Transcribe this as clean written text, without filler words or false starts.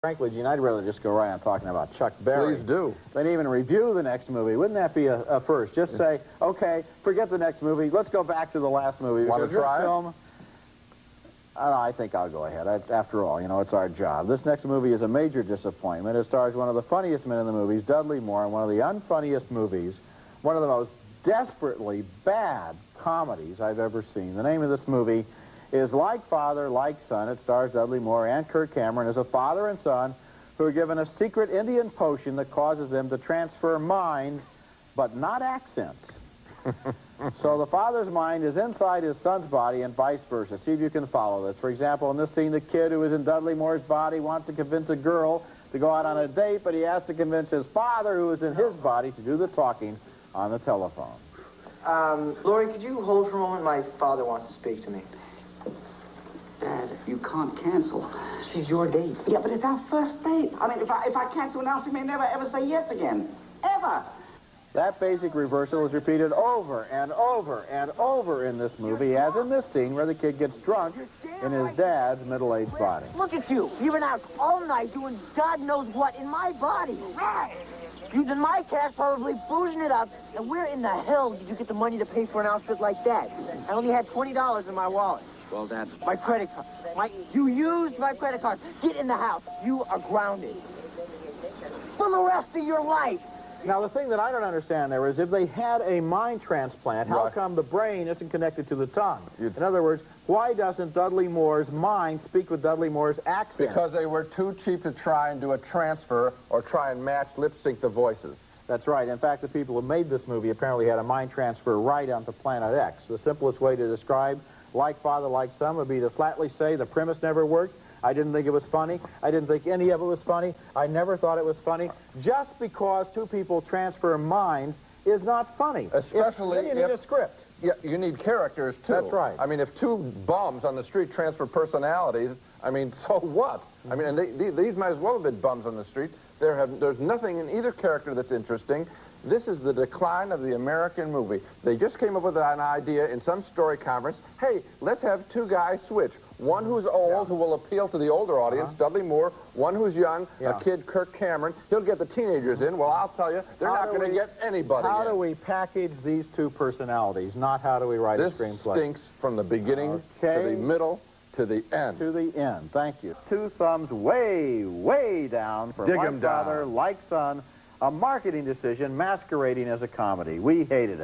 Frankly, Gene, I'd rather just go right on talking about Chuck Berry. Please do. Than even review the next movie. Wouldn't that be a first? Just say, okay, forget the next movie. Let's go back to the last movie. Want to try film, I think I'll go ahead. After all, you know, it's our job. This next movie is a major disappointment. It stars one of the funniest men in the movies, Dudley Moore, in one of the unfunniest movies, one of the most desperately bad comedies I've ever seen. The name of this movie is Like Father, Like Son. It stars Dudley Moore and Kirk Cameron as a father and son who are given a secret Indian potion that causes them to transfer minds, but not accents. So the father's mind is inside his son's body and vice versa. See if you can follow this. For example, in this scene, the kid who is in Dudley Moore's body wants to convince a girl to go out on a date, but he has to convince his father, who is in his body, to do the talking on the telephone. Lori, could you hold for a moment? My father wants to speak to me. Dad, you can't cancel. She's your date. Yeah, but it's our first date. I mean, if I cancel now, she may never ever say yes again. Ever. That basic reversal is repeated over and over and over in this movie, as in this scene where the kid gets drunk in his dad's middle-aged body. Look at you. You've been out all night doing God knows what in my body. Right. Using my cash, probably boozing it up. And where in the hell did you get the money to pay for an outfit like that? I only had $20 in my wallet. Well, Dad. My credit card. You used my credit card. Get in the house. You are grounded. For the rest of your life. Now, the thing that I don't understand there is if they had a mind transplant, how come the brain isn't connected to the tongue? In other words, why doesn't Dudley Moore's mind speak with Dudley Moore's accent? Because they were too cheap to try and do a transfer or try and match lip sync the voices. That's right. In fact, the people who made this movie apparently had a mind transfer right onto Planet X. The simplest way to describe Like Father, Like Son would be to flatly say the premise never worked. I didn't think it was funny. I didn't think any of it was funny. I never thought it was funny. Just because two people transfer minds is not funny. Especially you need a script. Yeah, you need characters, too. That's right. I mean, if two bums on the street transfer personalities, I mean, so what? I mean, and these might as well have been bums on the street. There's nothing in either character that's interesting. This is the decline of the American movie. They just came up with an idea in some story conference. Hey, let's have two guys switch. One who's old, who will appeal to the older audience, Dudley Moore. One who's young, a kid, Kirk Cameron. He'll get the teenagers in. Well, I'll tell you, they're not going to get anybody in. How do we package these two personalities, not how do we write a screenplay? This stinks from the beginning to the middle to the end. To the end. Thank you. Two thumbs way, way down for Like Father, Like Son, a marketing decision masquerading as a comedy. We hated it.